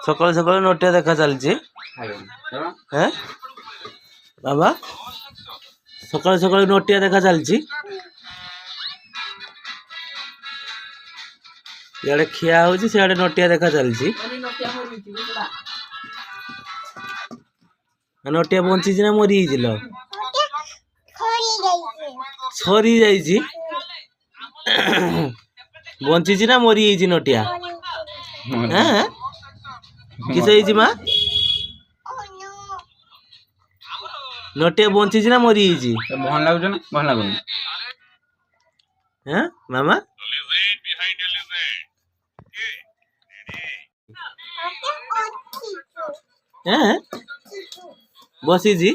सकाल सकाल नोटिया देखा चलची हैं बाबा सकाल सकाल नोटिया देखा चलची इे खिया हो सियाड़े नोटिया देखा चलची नोटिया बंची ना मरी सरी जाइए बंची ना मरी नोटिया हैं किस माँ नोटिया बंची ना मरी भल लगुच ना भल लगुनि हैं मामा हैं बसी